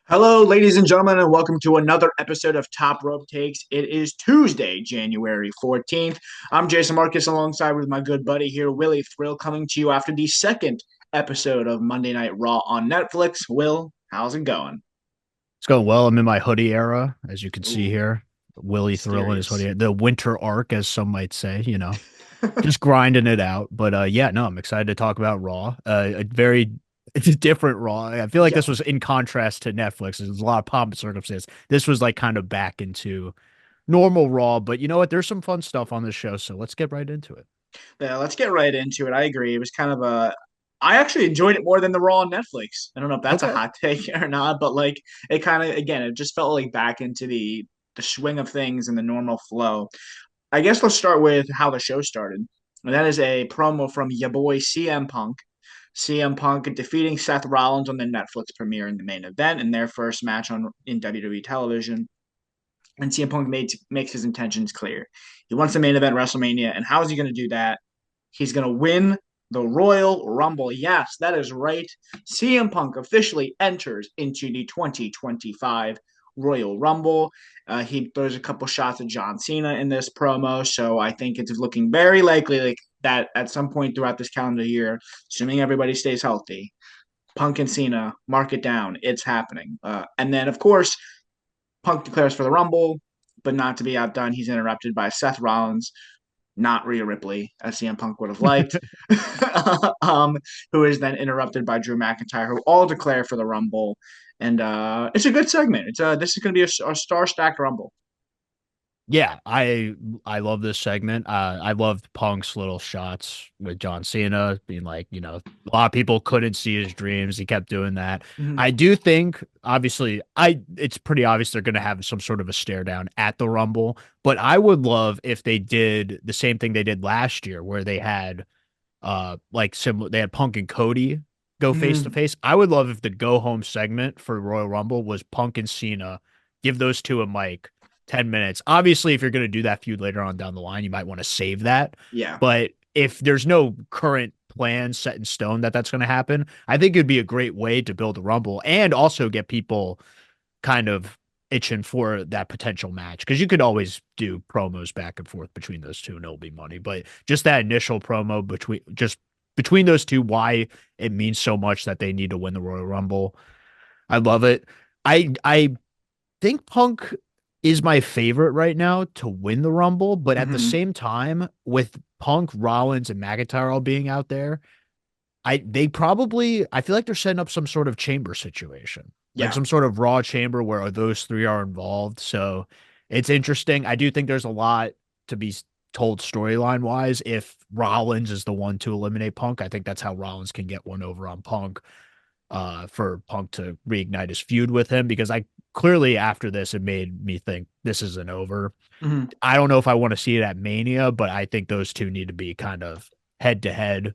Hello, ladies and gentlemen, and welcome to another episode of Top Rope Takes. It is Tuesday, January 14th. I'm Jason Marcus alongside with my good buddy here, Willie Thrill, coming to you after the second episode of Monday Night Raw on Netflix. Will, how's it going? It's going well. I'm in my hoodie era, as you can see Ooh, here. Willie Thrill in his mysterious. hoodie, the winter arc, as some might say, just grinding it out. But yeah, no, I'm excited to talk about Raw. A very it's a different Raw. I feel like Yeah, this was in contrast to Netflix. There's a lot of pomp and circumstance. This was like kind of back into normal Raw, but you know what? There's some fun stuff on this show, so let's get right into it. yeah, let's get right into it. I agree. It was kind of a. I actually enjoyed it more than the Raw on Netflix. I don't know if that's a Okay. hot take or not, but like it kind of again, it just felt like back into the swing of things and the normal flow. I guess let's start with how the show started. And that is a promo from your boy CM Punk. CM Punk defeating Seth Rollins on the Netflix premiere in the main event in their first match on in WWE television. And CM Punk makes his intentions clear. He wants the main event WrestleMania, and how is he going to do that? He's going to win the Royal Rumble. Yes, that is right. CM Punk officially enters into the 2025 Royal Rumble. He throws a couple shots at John Cena in this promo, so I think it's looking very likely like that at some point throughout this calendar year, assuming everybody stays healthy, Punk and Cena, mark it down, it's happening. And then, of course, Punk declares for the Rumble, but not to be outdone, he's interrupted by Seth Rollins, not Rhea Ripley, as CM Punk would have liked, who is then interrupted by Drew McIntyre, who all declare for the Rumble. And it's a good segment. This is going to be a star-stacked Rumble. Yeah, I love this segment. I loved Punk's little shots with John Cena being like, a lot of people couldn't see his dreams. He kept doing that. Mhm. I do think, obviously, I it's pretty obvious they're going to have some sort of a stare down at the Rumble, but I would love if they did the same thing they did last year, where they had like similar, they had Punk and Cody go face to Mhm. face. I would love if the go home segment for Royal Rumble was Punk and Cena. Give those two a mic 10 minutes. Obviously, if you're going to do that feud later on down the line, you might want to save that. Yeah. But if there's no current plan set in stone that that's going to happen, I think it'd be a great way to build a Rumble and also get people kind of itching for that potential match because you could always do promos back and forth between those two and it'll be money. But just that initial promo between those two, why it means so much that they need to win the Royal Rumble. I love it. I think Punk is my favorite right now to win the Rumble, but at the Mhm. same time, with Punk, Rollins, and McIntyre all being out there, I feel like they're setting up some sort of chamber situation, like Yeah. some sort of Raw chamber where those three are involved. So it's interesting. I do think there's a lot to be told storyline wise. If Rollins is the one to eliminate Punk, I think that's how Rollins can get one over on Punk. For Punk to reignite his feud with him because I clearly after this it made me think this isn't over. Mhm. I don't know if I want to see it at Mania, but I think those two need to be kind of head to head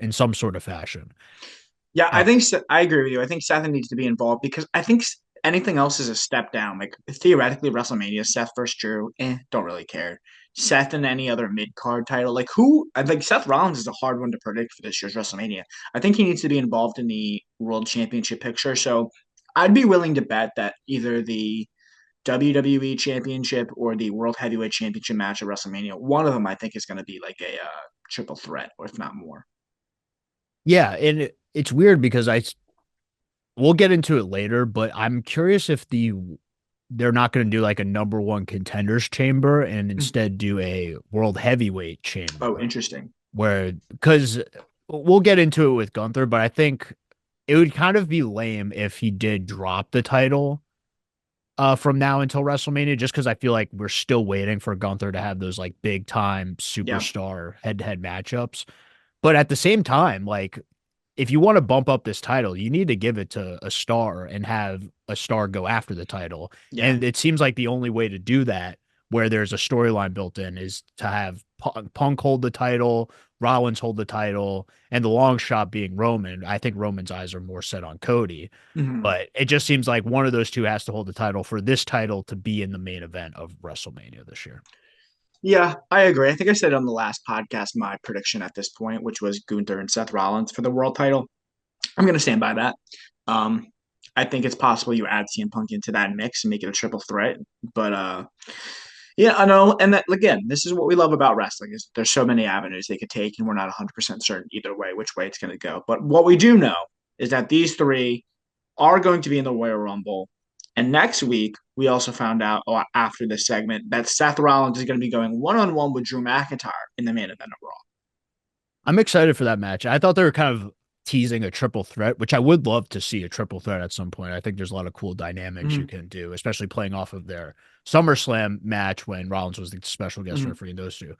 in some sort of fashion. Yeah, Uh, I agree with you. I think Seth needs to be involved because I think anything else is a step down. Like theoretically, WrestleMania, Seth versus Drew, don't really care. Seth and any other mid card title, like who? I think Seth Rollins is a hard one to predict for this year's WrestleMania. I think he needs to be involved in the World Championship picture. So I'd be willing to bet that either the WWE Championship or the World Heavyweight Championship match at WrestleMania, one of them I think is going to be like a triple threat, or if not more. yeah, and it's weird because we'll get into it later, but I'm curious if they're not going to do like a number one contenders chamber and instead do a world heavyweight Oh, chamber interesting. where because we'll get into it with Gunther, but I think it would kind of be lame if he did drop the title from now until WrestleMania, just because I feel like we're still waiting for Gunther to have those like big time Yeah. superstar head to head matchups. But at the same time, like if you want to bump up this title, you need to give it to a star and have a star go after the title. Yeah. And it seems like the only way to do that, where there's a storyline built in, is to have Punk hold the title, Rollins hold the title, and the long shot being Roman. I think Roman's eyes are more set on Cody. Mhm. But it just seems like one of those two has to hold the title for this title to be in the main event of WrestleMania this year. Yeah, I agree. I think I said on the last podcast my prediction at this point, which was Gunther and Seth Rollins for the world title. I'm going to stand by that. Um, I think it's possible you add CM Punk into that mix and make it a triple threat. But yeah, I know. And that again, this is what we love about wrestling is there's so many avenues they could take, and we're not 100% certain either way which way it's going to go. But what we do know is that these three are going to be in the Royal Rumble. And next week, we also found out after this segment that Seth Rollins is going to be going one on one with Drew McIntyre in the main event of Raw. I'm excited for that match. I thought they were kind of teasing a triple threat, which I would love to see a triple threat at some point. I think there's a lot of cool dynamics you Mm-hmm. can do, especially playing off of their SummerSlam match when Rollins was the special guest Mm-hmm. referee in those two.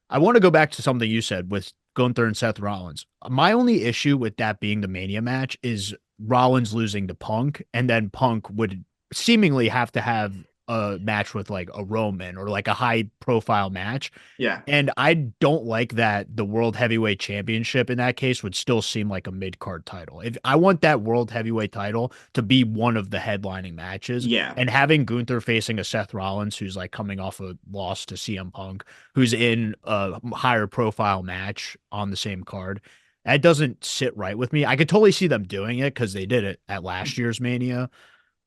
I want to go back to something you said with Gunther and Seth Rollins. My only issue with that being the Mania match is Rollins losing to Punk, and then Punk would seemingly have to have a match with like a Roman or like a high profile match. Yeah. And I don't like that the World Heavyweight Championship in that case would still seem like a mid card title. If I want that World Heavyweight title to be one of the headlining matches, Yeah. and having Gunther facing a Seth Rollins who's like coming off a loss to CM Punk, who's in a higher profile match on the same card, that doesn't sit right with me. I could totally see them doing it because they did it at last year's Mania,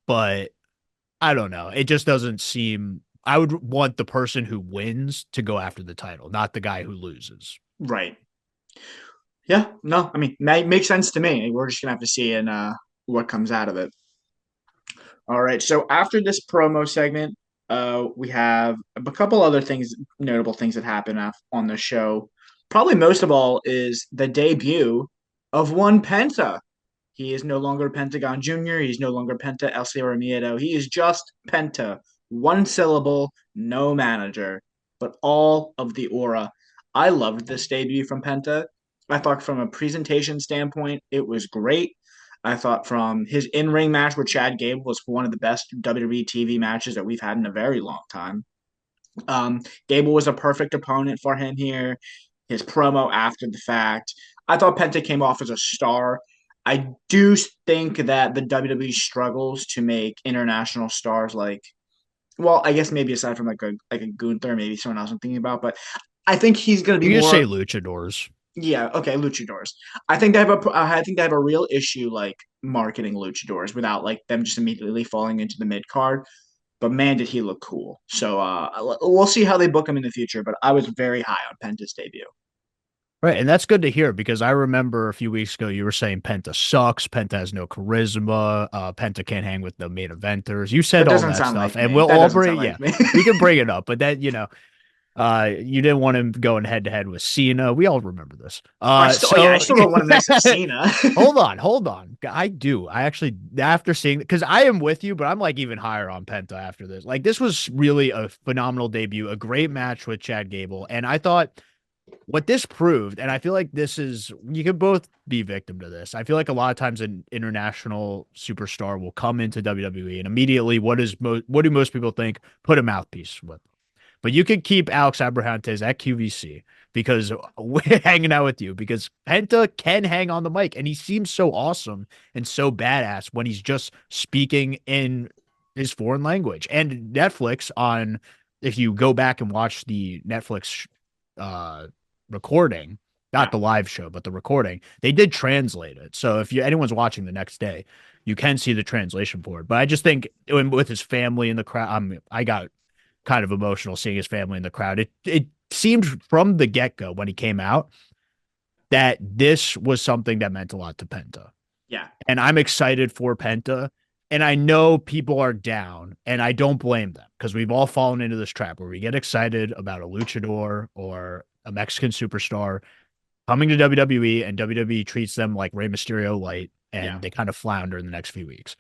but I don't know. It just doesn't seem. I would want the person who wins to go after the title, not the guy who loses. Right. Yeah. No, I mean, makes sense to me. We're just going to have to see in what comes out of it. All right. So after this promo segment, we have a couple other things, notable things that happen on the show. Probably most of all is the debut of one Penta. He is no longer Pentagon Jr. He's no longer Penta El Cero Miedo. He is just Penta. One syllable, no manager, but all of the aura. I loved this debut from Penta. I thought from a presentation standpoint, it was great. I thought from his in-ring match with Chad Gable was one of the best WWE TV matches that we've had in a very long time. Gable was a perfect opponent for him here. His promo after the fact, I thought Penta came off as a star. I do think that the WWE struggles to make international stars like, well, I guess maybe aside from like a Gunther, maybe someone else I'm thinking about, but I think he's going to be You just say more. luchadors. Yeah, okay, luchadors. I think they have a real issue like marketing luchadors without like them just immediately falling into the mid card. But man, did he look cool. So we'll see how they book him in the future. But I was very high on Penta's debut. Right. And that's good to hear because I remember a few weeks ago you were saying Penta sucks. Penta has no charisma. Penta can't hang with the main eventers. You That said all doesn't that sound stuff. like And me. we'll That all doesn't bring, sound yeah, like me. we can bring it up. But that, you didn't want him going head to head with Cena. We all remember this. I So still don't want to mess with Cena. hold on. I do. I actually, after seeing, because I am with you, but I'm like even higher on Penta after this. Like, this was really a phenomenal debut, a great match with Chad Gable. And I thought what this proved, and I feel like this is, you could both be victim to this. I feel like a lot of times an international superstar will come into WWE and immediately, what do most people think? Put a mouthpiece with. But you could keep Alex Abrahantes at QVC because we're hanging out with you because Penta can hang on the mic and he seems so awesome and so badass when he's just speaking in his foreign language. And Netflix on, if you go back and watch the Netflix uh recording, not Yeah, the live show, but the recording, they did translate it. So if anyone's watching the next day, you can see the translation for it. But I just think with his family in the crowd, I got kind of emotional seeing his family in the crowd. It seemed from the get go when he came out that this was something that meant a lot to Penta, yeah, and I'm excited for Penta. And I know people are down, and I don't blame them because we've all fallen into this trap where we get excited about a luchador or a Mexican superstar coming to WWE, and WWE treats them like Rey Mysterio light, yeah, and they kind of flounder in the next few weeks.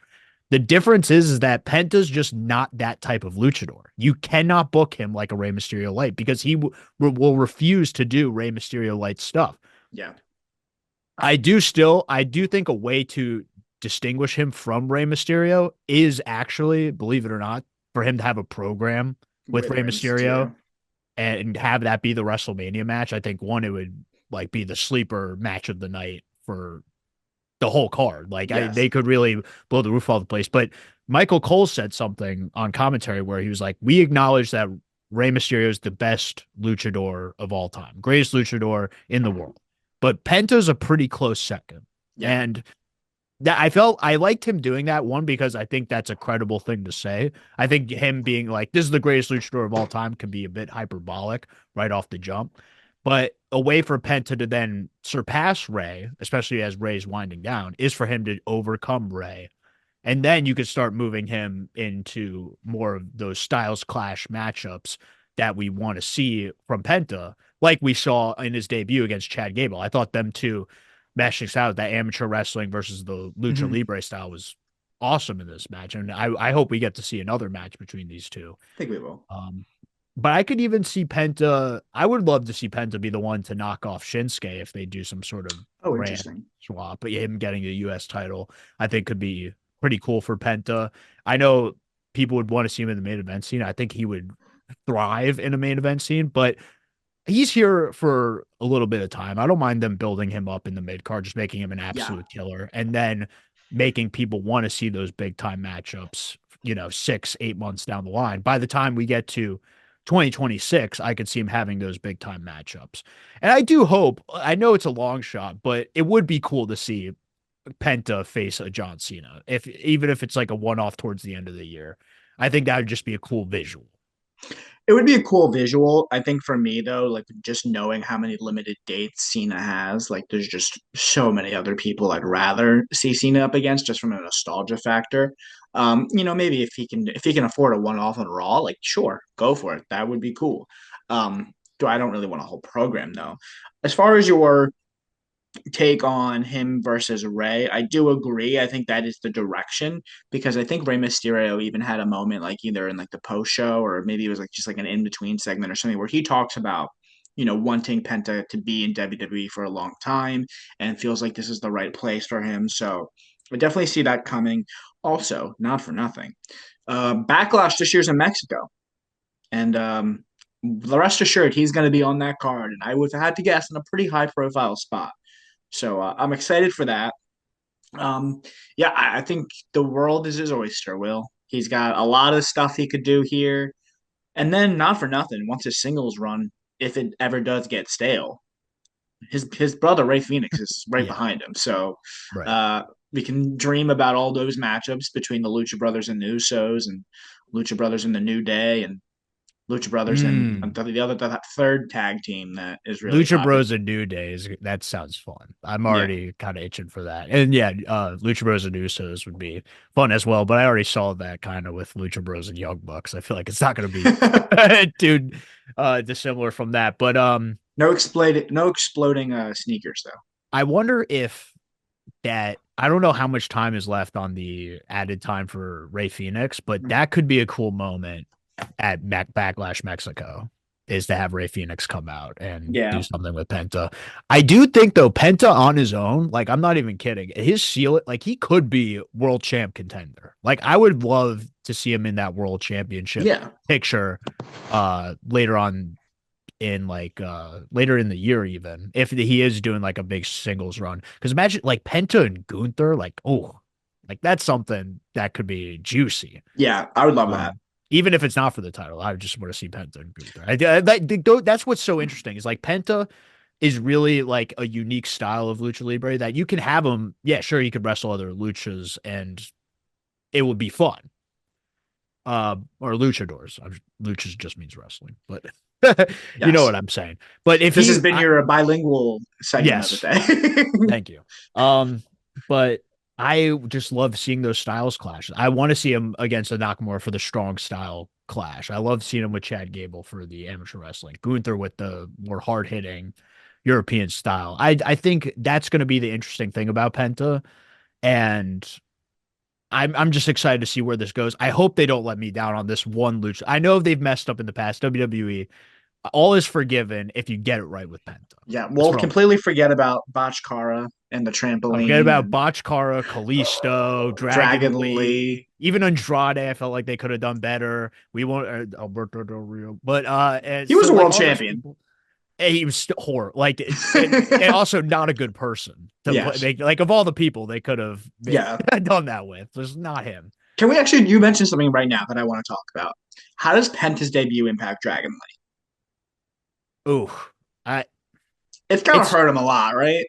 The difference is that Penta's just not that type of luchador. You cannot book him like a Rey Mysterio light because he will refuse to do Rey Mysterio light stuff. yeah. I do think a way to distinguish him from Rey Mysterio is actually, believe it or not, for him to have a program with With Rey Rey Mysterio Mysterio. and have that be the WrestleMania match. I think one, it would like be the sleeper match of the night for the whole card. Like Yes. they could really blow the roof off the place. But Michael Cole said something on commentary where he was like, "We acknowledge that Rey Mysterio is the best luchador of all time, greatest luchador in the world, but Penta's a pretty close second." Yeah. And that I liked him doing that one because I think that's a credible thing to say. I think him being like this is the greatest luchador of all time can be a bit hyperbolic right off the jump. But a way for Penta to then surpass Ray, especially as Ray's winding down, is for him to overcome Ray. And then you could start moving him into more of those styles clash matchups that we want to see from Penta, like we saw in his debut against Chad Gable. I thought them two mashing out that amateur wrestling versus the lucha Hmm. libre style was awesome in this match. And I hope we get to see another match between these two. I think we will. Um, but I could even see Penta. I would love to see Penta be the one to knock off Shinsuke if they do some sort of Oh, brand interesting. swap. But him getting the U.S. title, I think, could be pretty cool for Penta. I know people would want to see him in the main event scene. I think he would thrive in a main event scene, but he's here for a little bit of time. I don't mind them building him up in the mid card, just making him an Yeah. absolute killer, and then making people want to see those big time matchups. 6, 8 months down the line. By the time we get to 2026, I could see him having those big time matchups. And I do hope. I know it's a long shot, but it would be cool to see Penta face a John Cena, if even if it's like a one off towards the end of the year. I think that would just be a cool visual. It would be a cool visual. I think for me though, like just knowing how many limited dates Cena has, like there's just so many other people I'd rather see Cena up against just from a nostalgia factor. Maybe if he can afford a one off on Raw, like sure, go for it. That would be cool. Do I don't really want a whole program though. As far as your take on him versus Ray. I do agree. I think that is the direction because I think Rey Mysterio even had a moment like either in like the post show or maybe it was like just like an in between segment or something where he talks about wanting Penta to be in WWE for a long time and feels like this is the right place for him. So I definitely see that coming. Also, not for nothing. Backlash this year's in Mexico, and the rest assured he's going to be on that card, and I would have had to guess in a pretty high profile spot. So I'm excited for that. Um, yeah, I think the world is his oyster, Will. He's got a lot of stuff he could do here. And then, not for nothing, once his singles run, if it ever does get stale, his brother Ray Phoenix is right Yeah, behind him. So right. uh, we can dream about all those matchups between the Lucha Brothers and the Usos and Lucha Brothers and the New Day and Lucha Brothers and Mm. the third tag team that is really Lucha popular. Bros and New Days. That sounds fun. I'm Yeah. already kind of itching for that. And yeah, Lucha Bros and Usos would be fun as well. But I already saw that kind of with Lucha Bros and Young Bucks. I feel like it's not going to be too dissimilar from that. But No exploding sneakers though. I wonder if that I don't know how much time is left on the added time for Ray Phoenix, but that could be a cool moment at Backlash Mexico is to have Ray Phoenix come out and do Yeah. something with Penta. I do think though Penta on his own, like I'm not even kidding, his seal like he could be world champ contender. Like I would love to see him in that world championship Yeah. picture later on in later in the year even if he is doing like a big singles run because imagine like Penta and Gunther like that's something that could be juicy Yeah. I would love that. um even if it's not for the title I just want to see Penta and Gunther that's what's so interesting is like Penta is really like a unique style of lucha libre that you can have him yeah sure you could wrestle other luchas and it would be fun or luchadors. Luchas just means wrestling, but you know Yes. what I'm saying. But if This has he, been your bilingual segment of the yes, day. thank you. But I just love seeing those styles clash. I want to see him against a Nakamura for the strong style clash. I love seeing him with Chad Gable for the amateur wrestling. Gunther with the more hard hitting European style. I think that's going to be the interesting thing about Penta, and I'm just excited to see where this goes. I hope they don't let me down on this one lucha. I know they've messed up in the past. WWE, all is forgiven if you get it right with Penta. Yeah. That's We'll what I'm. completely forget about Botchkara and the I forget trampoline about and Botchkara, Kalisto, Dragon Dragon Lee. Lee, even Andrade. I felt like they could have done better. We won't Alberto Del Rio, but and He was so a like world all those champion. people. He was horrible. Like, and also not a good person to play. Yes. Like of all the people they could have Yeah. done that with, was not him. Can we actually, you mentioned something right now that I want to talk about. How does Penta's debut impact Dragon Lee? Ooh, I It's going to it's hurt him a lot, right?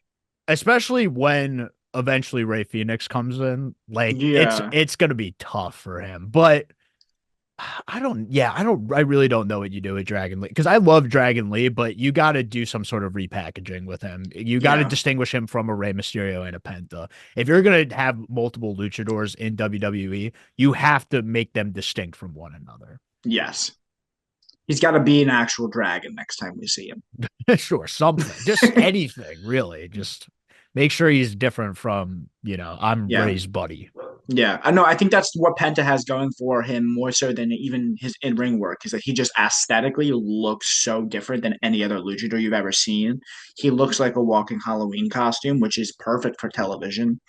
especially when eventually Ray Phoenix comes in, like Yeah. it's gonna be tough for him. But I really don't know what you do with Dragon Lee because I love Dragon Lee, but you got to do some sort of repackaging with him. You got to Yeah. distinguish him from a Rey Mysterio and a Penta. If you're gonna have multiple luchadors in WWE, you have to make them distinct from one another. Yes. He's got to be an actual dragon next time we see him. Sure, something, just anything, really. Just make sure he's different from, I'm Yeah. Ray's buddy. Yeah, I know. I think that's what Penta has going for him more so than even his in-ring work, is that he just aesthetically looks so different than any other luchador you've ever seen. He looks like a walking Halloween costume, which is perfect for television.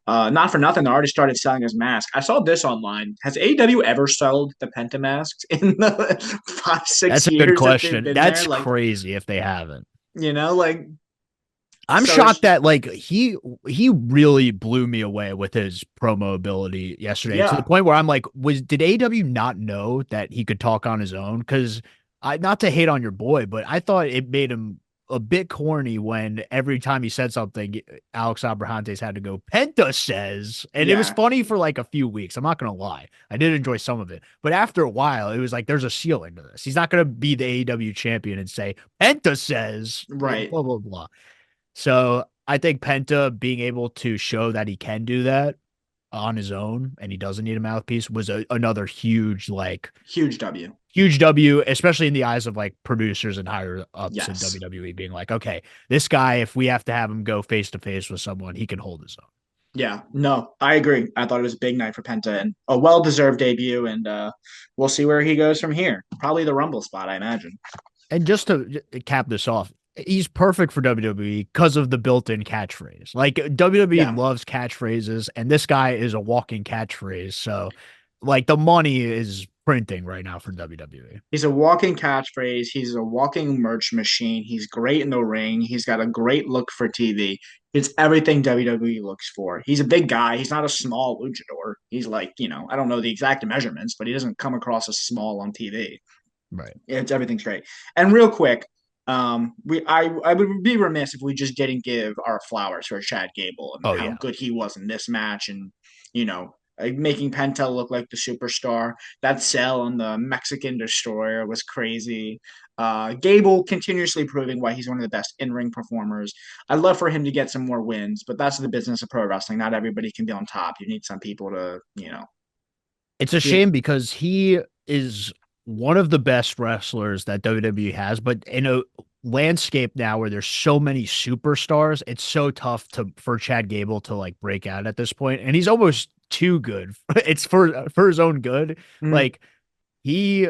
Not for nothing, they already started selling his mask. I saw this online. Has AEW ever sold the Penta masks in the five, six That's a good years that they've question. been there? That's Like, crazy if they haven't. like I'm so. shocked that like he really blew me away with his promo ability yesterday to the Yeah, point where I'm like, did AW not know that he could talk on his own? Because I not to hate on your boy, but I thought it made him a bit corny when every time he said something, Alex Abrahantes had to go, Penta says. And it was yeah, funny for like a few weeks. I'm not gonna lie. I did enjoy some of it. But after a while, it was like there's a ceiling to this. He's not gonna be the AEW champion and say, Penta says, right. blah, blah, blah. So I think Penta being able to show that he can do that on his own and he doesn't need a mouthpiece was another Huge W. huge W, especially in the eyes of like producers and higher ups in Yes. WWE being like, okay, this guy, if we have to have him go face to face with someone, he can hold his own. Yeah, no, I agree. I thought it was a big night for Penta and a well-deserved debut, and we'll see where he goes from here. Probably the Rumble spot, I imagine. And just to cap this off, he's perfect for WWE because of the built-in catchphrase. Like WWE Yeah, loves catchphrases, and this guy is a walking catchphrase. So, like the money is printing right now for WWE. he's a walking catchphrase. He's a walking merch machine. He's great in the ring. He's got a great look for TV. It's everything WWE looks for. He's a big guy. He's not a small luchador. He's like, I don't know the exact measurements, but he doesn't come across as small on TV. Right. It's everything's great. And real quick, I would be remiss if we just didn't give our flowers for Chad Gable and Oh how yeah. good he was in this match, and like making Penta look like the superstar. That sell on the Mexican Destroyer was crazy. Gable continuously proving why he's one of the best in-ring performers. I'd love for him to get some more wins, but that's the business of pro wrestling. Not everybody can be on top. You need some people to, It's a be. shame because he is one of the best wrestlers that WWE has, but in a landscape now where there's so many superstars, it's so tough to for Chad Gable to like break out at this point, and he's almost too good. It's for his own good. Mm, Like he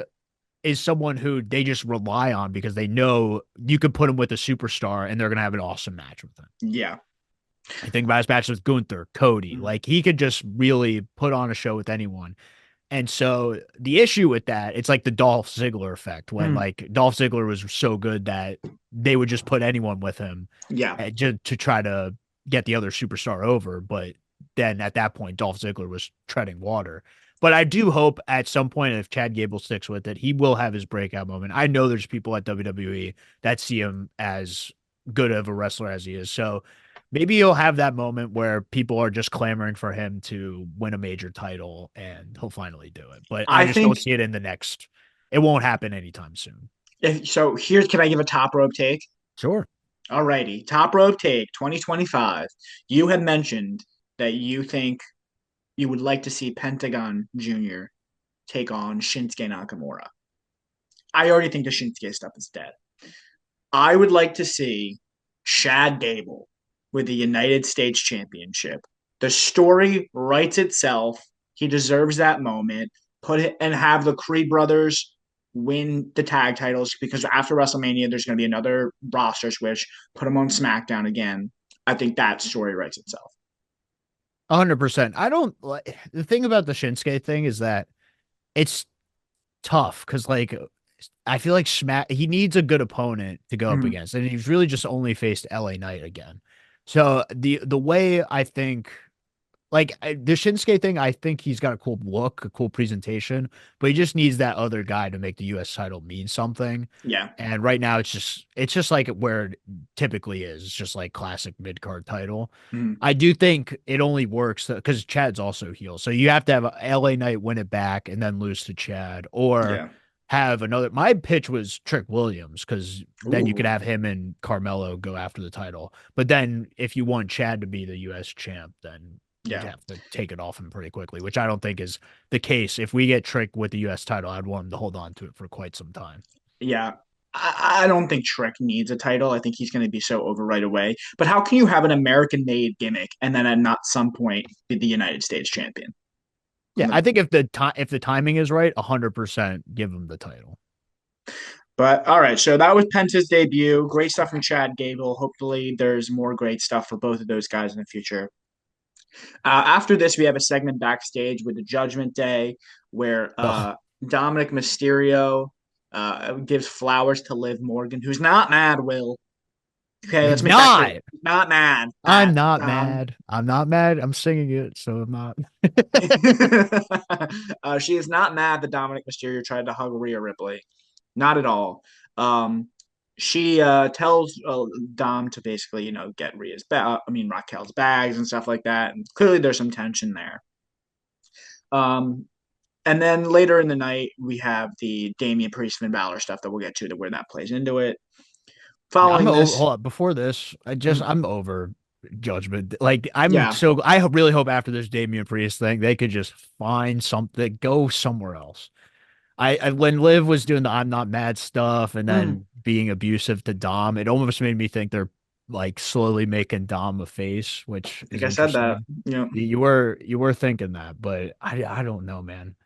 is someone who they just rely on because they know you could put him with a superstar and they're gonna have an awesome match with him. yeah. I think about his match with Gunther, Cody. Mm, Like he could just really put on a show with anyone. And so the issue with that, it's like the Dolph Ziggler effect when mm, like Dolph Ziggler was so good that they would just put anyone with him yeah. just to try to get the other superstar over. But then at that point, Dolph Ziggler was treading water. But I do hope at some point, if Chad Gable sticks with it, he will have his breakout moment. I know there's people at WWE that see him as good of a wrestler as he is. So maybe he'll have that moment where people are just clamoring for him to win a major title and he'll finally do it. But I I just don't think see it in the next, it won't happen anytime soon. so. Here's Can I give a top rope take? Sure. Alrighty, top rope take 2025. You had mentioned that you think you would like to see Pentagon Jr. take on Shinsuke Nakamura. I already think the Shinsuke stuff is dead. I would like to see Chad Gable with the United States Championship. The story writes itself. He deserves that moment. Put it and have the Creed brothers win the tag titles because after WrestleMania, there's going to be another roster switch. Put them on SmackDown again. I think that story writes itself. 100%. I don't like the thing about the Shinsuke thing is that it's tough because like I feel like he needs a good opponent to go up Mm-hmm. against, and he's really just only faced LA Knight again. So the way I think like the Shinsuke thing, I think he's got a cool look, a cool presentation, but he just needs that other guy to make the U.S. title mean something. Yeah. And right now, it's just like where it typically is. It's just like classic mid card title. Mhm. I do think it only works because Chad's also heel, so you have to have a LA Knight win it back and then lose to Chad, or Yeah. have another. My pitch was Trick Williams because then you could Ooh. have him and Carmelo go after the title. But then if you want Chad to be the U.S. champ, then you'd Yeah. have to take it off him pretty quickly, which I don't think is the case. If we get Trick with the U.S. title, I'd want him to hold on to it for quite some time. Yeah. I don't think Shrek needs a title. I think he's going to be so over right away. But how can you have an American made gimmick and then at not some point be the United States champion? Yeah, I think if the timing is right, 100% give him the title. But all right, so that was Penta's debut. Great stuff from Chad Gable. Hopefully, there's more great stuff for both of those guys in the future. After this, we have a segment backstage with the Judgment Day where Oh, Dominic Mysterio gives flowers to Liv Morgan, who's not mad, Will. Okay, let's he's make that clear. not. Not mad I'm at not Dom. mad. I'm not mad. I'm singing it, so I'm not. She is not mad that Dominic Mysterio tried to hug Rhea Ripley. Not at all. Um, she tells Dom to basically, get Raquel's bags and stuff like that. And clearly there's some tension there. Um, and then later in the night, we have the Damian Priest Finn Balor stuff that we'll get to where that plays into it. Yeah, I'm Following over. this, Hold on. Before this, I'm over Judgment. Like, yeah, I really hope after this Damian Priest thing, they could just find something, go somewhere else. When Liv was doing the I'm not mad stuff and mm, then being abusive to Dom, it almost made me think they're like slowly making Dom a face, which I think is I said that. interesting. You know, You were thinking that, but I don't know, man.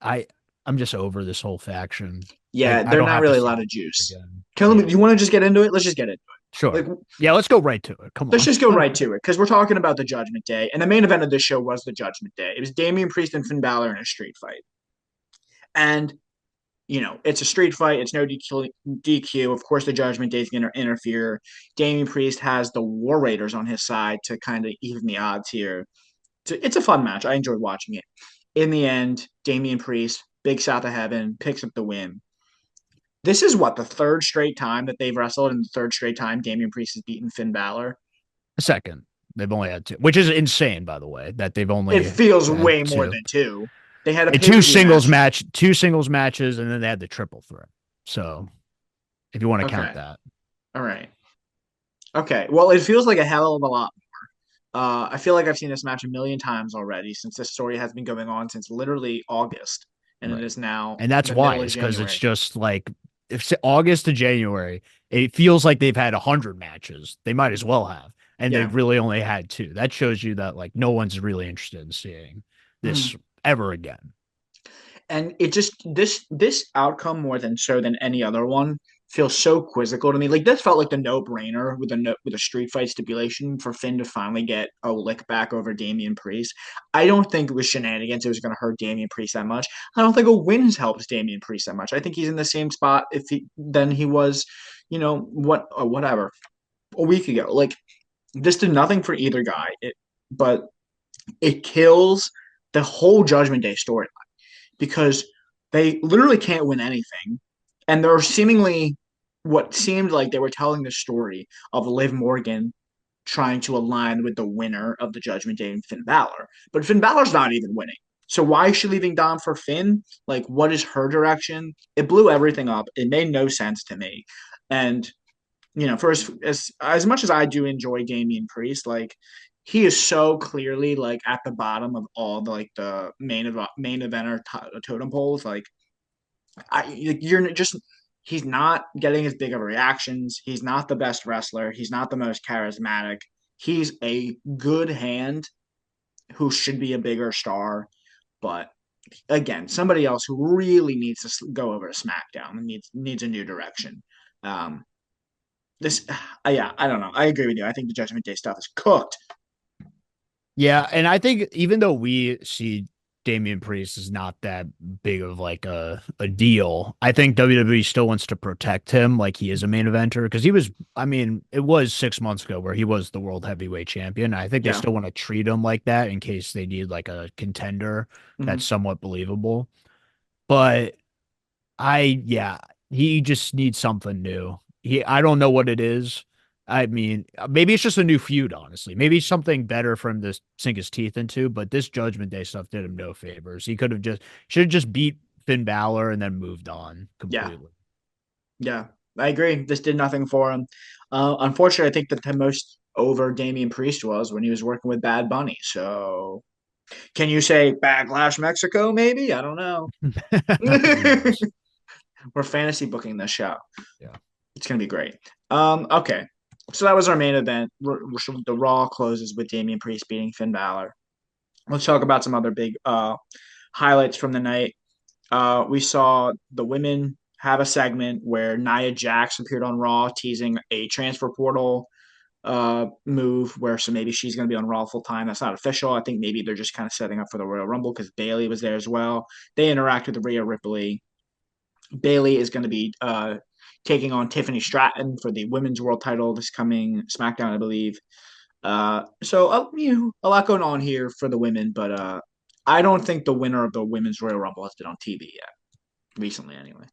I I'm just over this whole faction. yeah, I they're don't not have to really a see lot them of juice. again. Kelly, do Yeah, you want to just get into it? Let's just get into it. sure. Like, Yeah, let's go right to it. Come let's on. just go right to it because we're talking about the Judgment Day, and the main event of this show was the Judgment Day. It was Damian Priest and Finn Balor in a street fight, and it's a street fight. It's no DQ. DQ. Of course, the Judgment Day is going to interfere. Damian Priest has the War Raiders on his side to kind of even the odds here. It's a fun match. I enjoyed watching it. In the end, Damian Priest, Big South of Heaven, picks up the win. This is what the third straight time that they've wrestled, and the third straight time Damian Priest has beaten Finn Balor. A second. They've only had two, which is insane, by the way, that they've It only feels had way more two. than two. They had a And pay per view match. two singles matches, and then they had the triple threat. So if you want to count Okay. that. All right. Okay. Well, it feels like a hell of a lot. I feel like I've seen this match a million times already since this story has been going on since literally August, and it Right. is now And that's the why, middle of is because it's January. just like if it's August to January, it feels like they've had 100 matches. They might as well have. And Yeah. they've really only had two. That shows you that like no one's really interested in seeing Mm. this ever again. And it just this outcome more than so than any other one feels so quizzical to me. Like this felt like the no brainer with a street fight stipulation for Finn to finally get a lick back over Damian Priest. I don't think it was shenanigans. It was going to hurt Damian Priest that much. I don't think a win helps Damian Priest that much. I think he's in the same spot if he than he was, whatever a week ago. Like this did nothing for either guy. But it kills the whole Judgment Day story because they literally can't win anything. And they're seemingly what seemed like they were telling the story of Liv Morgan trying to align with the winner of the Judgment Day and Finn Balor. But Finn Balor's not even winning. So why is she leaving Dom for Finn? Like, what is her direction? It blew everything up. It made no sense to me. And for as much as I do enjoy Damian Priest, like he is so clearly like at the bottom of all the like the main eventer totem poles. Like you're just he's not getting as big of reactions. He's not the best wrestler. He's not the most charismatic. He's a good hand who should be a bigger star, but again, somebody else who really needs to go over to SmackDown and needs a new direction. Um, this, yeah, I don't know. I agree with you. I think the Judgment Day stuff is cooked. Yeah, and I think even though we see Damian Priest is not that big of like a deal. I think WWE still wants to protect him like he is a main eventer because he was, I mean, it was 6 months ago where he was the world heavyweight champion. I think they Yeah. still want to treat him like that in case they need like a contender that's Hmm. somewhat believable. But yeah, he just needs something new. I don't know what it is. I mean, maybe it's just a new feud, honestly. Maybe something better for him to sink his teeth into, but this Judgment Day stuff did him no favors. He could have just, should have just beat Finn Balor and then moved on Yeah. completely. Yeah. I agree. This did nothing for him. Unfortunately, I think that the most over Damian Priest was when he was working with Bad Bunny. So can you say Backlash Mexico? Maybe I don't know. Who knows? We're fantasy booking this show. Yeah. It's gonna be great. Okay. So that was our main event. The Raw closes with Damian Priest beating Finn Balor. Let's talk about some other big highlights from the night. We saw the women have a segment where Nia Jax appeared on Raw, teasing a transfer portal move where so maybe she's going to be on Raw full time. That's not official. I think maybe they're just kind of setting up for the Royal Rumble because Bailey was there as well. They interact with Rhea Ripley. Bailey is going to be taking on Tiffany Stratton for the women's world title this coming SmackDown, I believe. A lot going on here for the women, but I don't think the winner of the women's Royal Rumble has been on TV yet recently, anyway.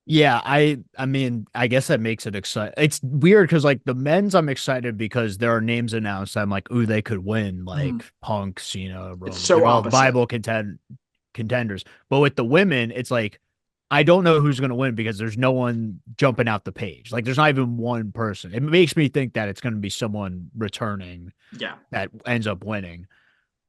Yeah, I mean, I guess that makes it exciting. It's weird because like the men's, I'm excited because there are names announced. I'm like, ooh, they could win, Mm. like Punk, Cena, It's Roman. so They're all opposite. Bible contenders. But with the women, it's like I don't know who's gonna win because there's no one jumping out the page. Like there's not even one person. It makes me think that it's gonna be someone returning Yeah. that ends up winning.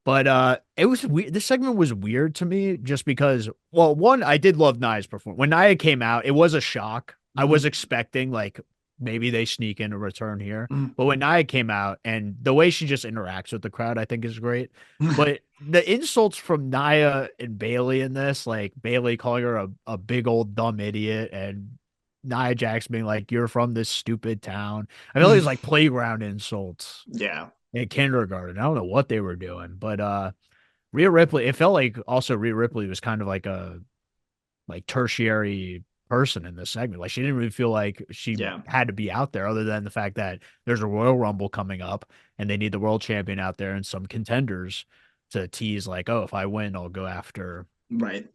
But it was weird. This segment was weird to me just because, well, one, I did love Nia's performance. When Nia came out, it was a shock. I was Mm-hmm. expecting like maybe they sneak in a return here. Mm-hmm. But when Nia came out and the way she just interacts with the crowd, I think is great. But the insults from Nia and Bailey in this, like Bailey calling her a big old dumb idiot and Nia Jax being like, you're from this stupid town. I feel like it's like playground insults Yeah. in kindergarten. I don't know what they were doing, but Rhea Ripley, it felt like also Rhea Ripley was kind of like a like tertiary person in this segment. Like she didn't really feel like she Yeah. had to be out there other than the fact that there's a Royal Rumble coming up and they need the world champion out there and some contenders to tease like, oh, if I win, I'll go after Right.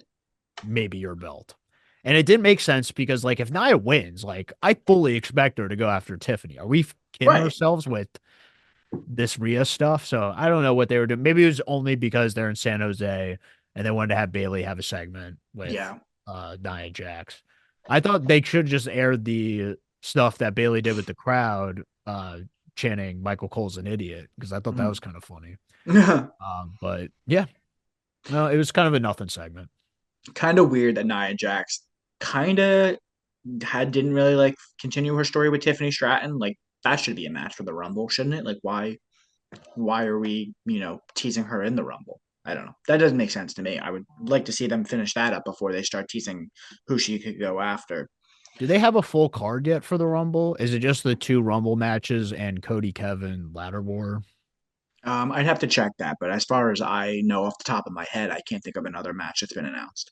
maybe your belt. And it didn't make sense because like if Nia wins, like I fully expect her to go after Tiffany. Are we kidding Right. ourselves with this Rhea stuff. So I don't know what they were doing. Maybe it was only because they're in San Jose and they wanted to have Bailey have a segment with Yeah. Nia Jax. I thought they should just air the stuff that Bailey did with the crowd, chanting Michael Cole's an idiot, because I thought that was kind of funny. But yeah, no, it was kind of a nothing segment. Kind of weird that Nia Jax kind of had didn't really like continue her story with Tiffany Stratton. Like that should be a match for the Rumble, shouldn't it? Like why are we, teasing her in the Rumble? I don't know. That doesn't make sense to me. I would like to see them finish that up before they start teasing who she could go after. Do they have a full card yet for the Rumble? Is it just the two Rumble matches and Cody Kevin ladder war? I'd have to check that, but as far as I know off the top of my head, I can't think of another match that's been announced.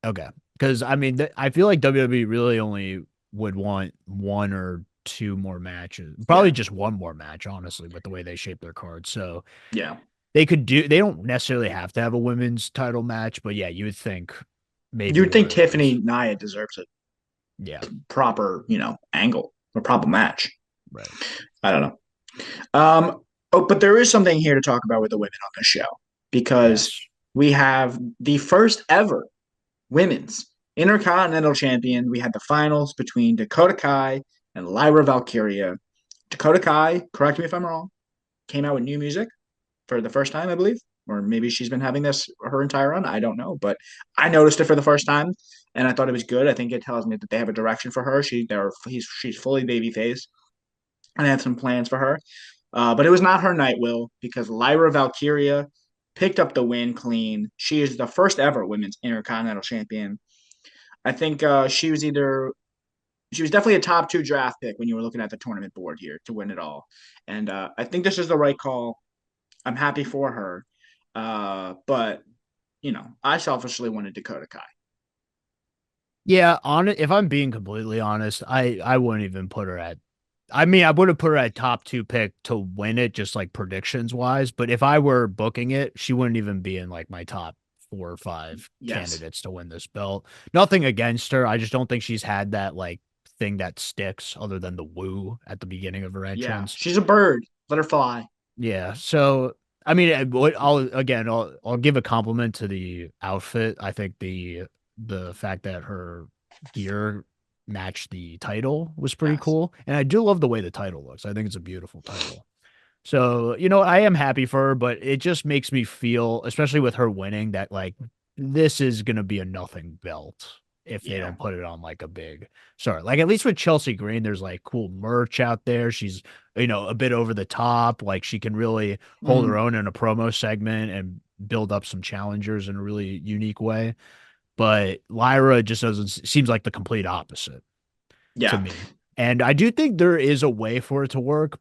Okay. Because I mean, I feel like WWE really only would want one or two more matches. Probably Yeah, just one more match, honestly, with the way they shape their cards. So yeah. they don't necessarily have to have a women's title match, but yeah, you would think maybe You'd one think of Tiffany those. Nia deserves a Yeah. proper, angle, a proper match. Right. I don't know. But there is something here to talk about with the women on the show because Yes. we have the first ever women's intercontinental champion. We had the finals between Dakota Kai and Lyra Valkyria. Dakota Kai, correct me if I'm wrong, came out with new music for the first time, I believe, or maybe she's been having this her entire run. I don't know, but I noticed it for the first time, and I thought it was good. I think it tells me that they have a direction for her. She's fully babyface, and I have some plans for her. But it was not her night, Will, because Lyra Valkyria picked up the win clean. She is the first ever women's intercontinental champion. I think she was definitely a top two draft pick when you were looking at the tournament board here to win it all, and I think this is the right call. I'm happy for her, but I selfishly wanted Dakota Kai. Yeah, on it. If I'm being completely honest, I wouldn't even put her at. I mean, I would have put her at top two pick to win it, just like predictions wise. But if I were booking it, she wouldn't even be in like my top 4 or 5 Yes. candidates to win this belt. Nothing against her. I just don't think she's had that like thing that sticks other than the woo at the beginning of her Yeah. entrance. She's a bird. Let her fly. Yeah. So I mean, I'll give a compliment to the outfit. I think the fact that her gear matched the title was pretty Yes. cool, and I do love the way the title looks. I think it's a beautiful title. So, I am happy for her, but it just makes me feel, especially with her winning, that like this is gonna be a nothing belt if they Yeah. don't put it on like a big sorry. Like at least with Chelsea Green, there's like cool merch out there. She's, a bit over the top. Like she can really hold her Mm, own in a promo segment and build up some challengers in a really unique way. But Lyra just doesn't seems like the complete opposite to yeah. me. And I do think there is a way for it to work,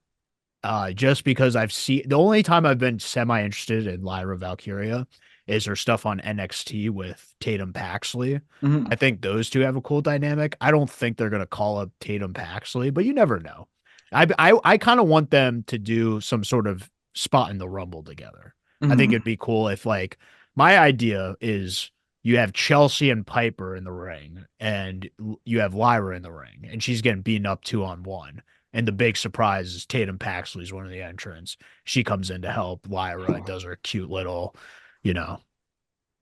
just because I've seen the only time I've been semi interested in Lyra Valkyria is her stuff on NXT with Tatum Paxley. I Mhm. think those two have a cool dynamic. I don't think they're gonna call up Tatum Paxley, but you never know. I kind of want them to do some sort of spot in the Rumble together. I think Mhm. it'd be cool if like my idea is you have Chelsea and Piper in the ring, and you have Lyra in the ring, and she's getting beaten up 2-on-1. And the big surprise is Tatum Paxley's one of the entrants. She comes in to help Lyra and does her cute little, you know,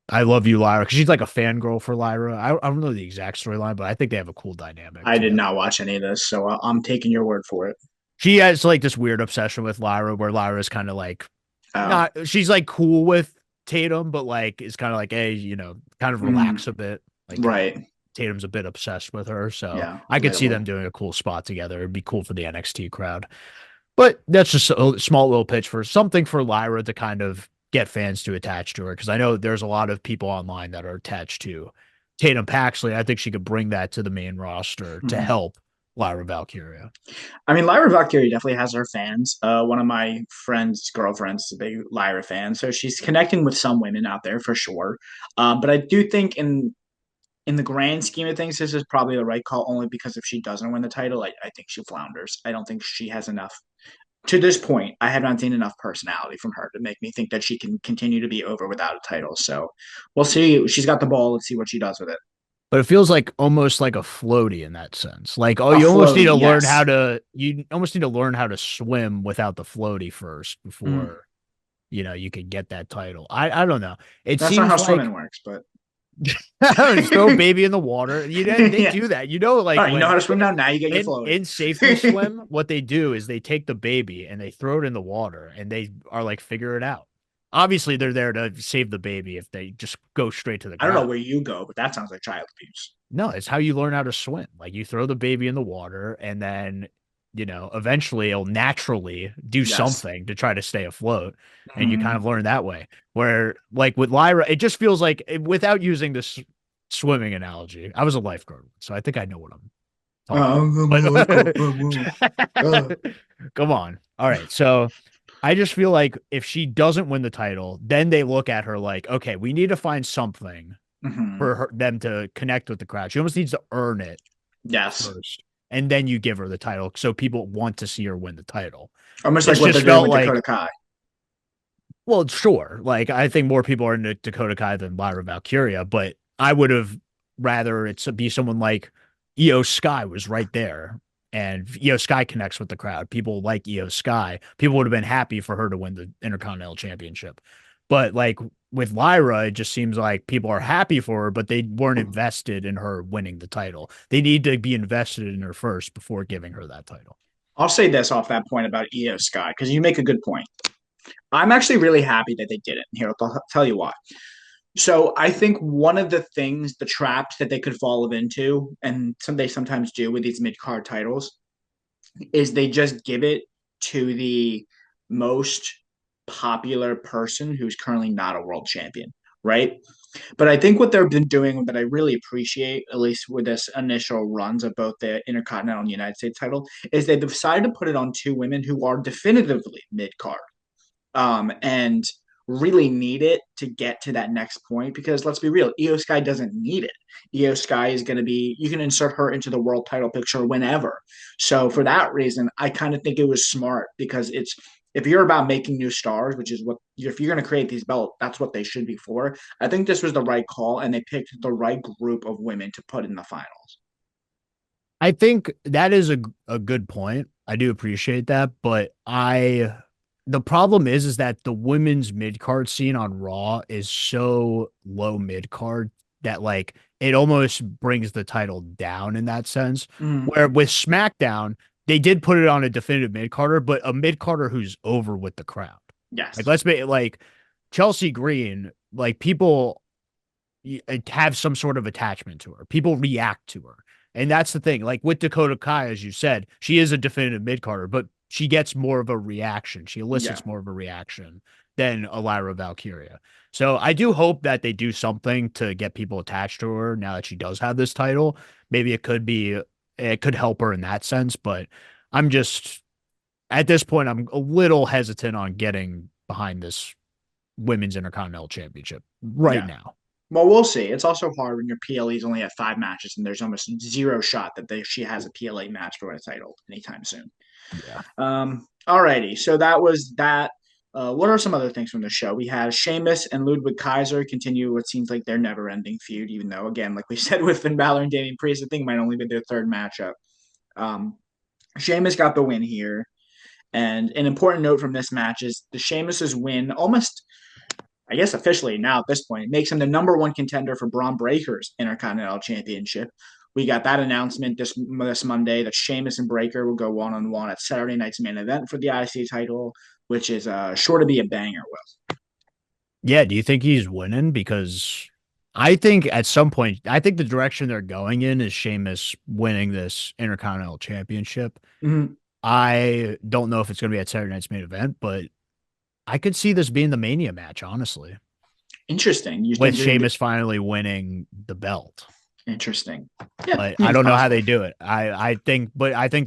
I love you, Lyra, because she's like a fangirl for Lyra. I don't know the exact storyline, but I think they have a cool dynamic I did together. not watch any of this, so I'm taking your word for it. She has like this weird obsession with Lyra where Lyra's kind of like Oh. not she's like cool with Tatum, but like is kind of like, hey, kind of Mhm. relax a bit. Like Right. Tatum's a bit obsessed with her. So Yeah. I could see them Relatable. doing a cool spot together. It'd be cool for the NXT crowd. But that's just a small little pitch for something for Lyra to kind of get fans to attach to her. Because I know there's a lot of people online that are attached to Tatum Paxley. I think she could bring that to the main roster to Mhm. help Lyra Valkyria. I mean, Lyra Valkyrie definitely has her fans. One of my friends' girlfriends is a big Lyra fan, so she's connecting with some women out there for sure. But I do think in the grand scheme of things, this is probably the right call. Only because if she doesn't win the title, I think she flounders. I don't think she has enough. To this point, I have not seen enough personality from her to make me think that she can continue to be over without a title. So we'll see. She's got the ball. Let's see what she does with it. But it feels like almost like a floaty in that sense. Like, oh, A you almost need floaty, to learn how yes. to swim without the floaty first Mm. before, you could get that title. I don't know. It That's not how seems swimming like works, but just throw a baby in the water. They yeah. do that. All Like right, you know how when to swim now. Now you get your floaty. in safety swim, what they do is they take the baby and they throw it in the water and they are like figure it out. Obviously, they're there to save the baby if they just go straight to the I don't know ground. where you go, but that sounds like child abuse. No, it's how you learn how to swim. Like you throw the baby in the water and then, eventually it'll naturally do Yes. something to try to stay afloat. And you kind Mm. of learn that way. Where, like with Lyra, it just feels like, without using this swimming analogy, I was a lifeguard, so I think I know what I'm talking I'm a lifeguard. about. Uh, But come on. All right. So I just feel like if she doesn't win the title, then they look at her like, okay, we need to find something mhm. for them to connect with the crowd. She almost needs to earn it Yes. first, and then you give her the title so people want to see her win the title. Almost like This what they're just doing felt with like, Dakota Kai. well, sure. Like I think more people are into Dakota Kai than Lyra Valkyria, but I would have rather it be someone like Io Sky was right there. And Io Sky connects with the crowd. People like Io Sky. People would have been happy for her to win the Intercontinental Championship. But like with Lyra, it just seems like people are happy for her, but they weren't invested in her winning the title. They need to be invested in her first before giving her that title. I'll say this off that point about Io Sky because you make a good point. I'm actually really happy that they did it. Here, I'll tell you why. So I think one of the things, the traps that they could fall into, and they sometimes do with these mid card titles, is they just give it to the most popular person who's currently not a world champion, right? But I think what they've been doing that I really appreciate, at least with this initial runs of both the Intercontinental and United States title, is they decided to put it on two women who are definitively mid card. And really need it to get to that next point because let's be real, Io Sky doesn't need it. Io Sky is going to be, you can insert her into the world title picture whenever. So for that reason, I kind of think it was smart because it's, if you're about making new stars, which is what, if you're going to create these belts, that's what they should be for. I think this was the right call and they picked the right group of women to put in the finals. I think that is a good point. I do appreciate that, but the problem is that the women's mid card scene on Raw is so low mid card that like it almost brings the title down in that sense. Mm, Where with SmackDown, they did put it on a definitive mid carder, but a mid carder who's over with the crowd. Like yes. let's make it like Chelsea Green, like people have some sort of attachment to her. People react to her. And that's the thing. Like with Dakota Kai, as you said, she is a definitive mid carder, but she gets more of a reaction. She Yeah. elicits more of a reaction than Elira Valkyria. So I do hope that they do something to get people attached to her now that she does have this title. Maybe it could help her in that sense, but I'm just, at this point, I'm a little hesitant on getting behind this women's intercontinental championship right Yeah. now. Well, we'll see. It's also hard when your PLE is only at 5 matches and there's almost zero shot that she has a PLA match for a title anytime soon. Yeah. Alrighty, so that was that. What are some other things from the show? We had Sheamus and Ludwig Kaiser continue what seems like their never-ending feud, even though, again, like we said with Finn Balor and Damian Priest, I think it might only be their third matchup. Um, Sheamus got the win here, and an important note from this match is the Sheamus's win almost, I guess officially now at this point, makes him the number one contender for Braun Breaker's Intercontinental Championship. We got that announcement this Monday that Sheamus and Breaker will go one on one at Saturday night's main event for the IC title, which is sure to be a banger. Will. Yeah, do you think he's winning? Because I think at some point, I think the direction they're going in is Sheamus winning this Intercontinental Championship. Mm-hmm. I don't know if it's going to be at Saturday night's main event, but I could see this being the Mania match, honestly, Interesting. You with think you're Sheamus finally winning the belt. interesting? Yeah, I But think I it's don't know how possible. they do it. I think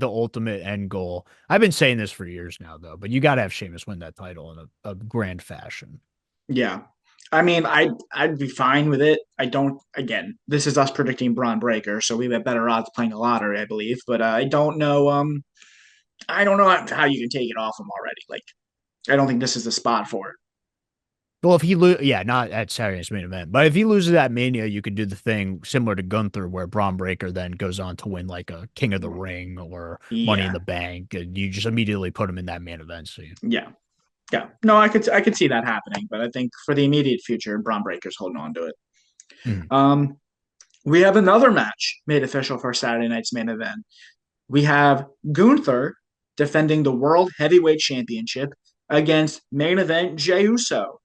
the ultimate end goal. I've been saying this for years now, though. But you got to have Sheamus win that title in a grand fashion. Yeah. I mean, I'd be fine with it. I don't. Again, this is us predicting Braun Breaker, so we have better odds playing the lottery, I believe. But I don't know. I don't know how you can take it off him already. Like, I don't think this is the spot for it. Well, if he yeah, not at Saturday's main event, but if he loses that Mania, you could do the thing similar to Gunther, where Braun Breaker then goes on to win like a King of the Ring or Money in Yeah, the Bank, and you just immediately put him in that main event scene. yeah, yeah. No, I could see that happening, but I think for the immediate future, Braun Breaker's holding on to it. Mm. Um, we have another match made official for Saturday night's main event. We have Gunther defending the World Heavyweight Championship against main event Jey Uso.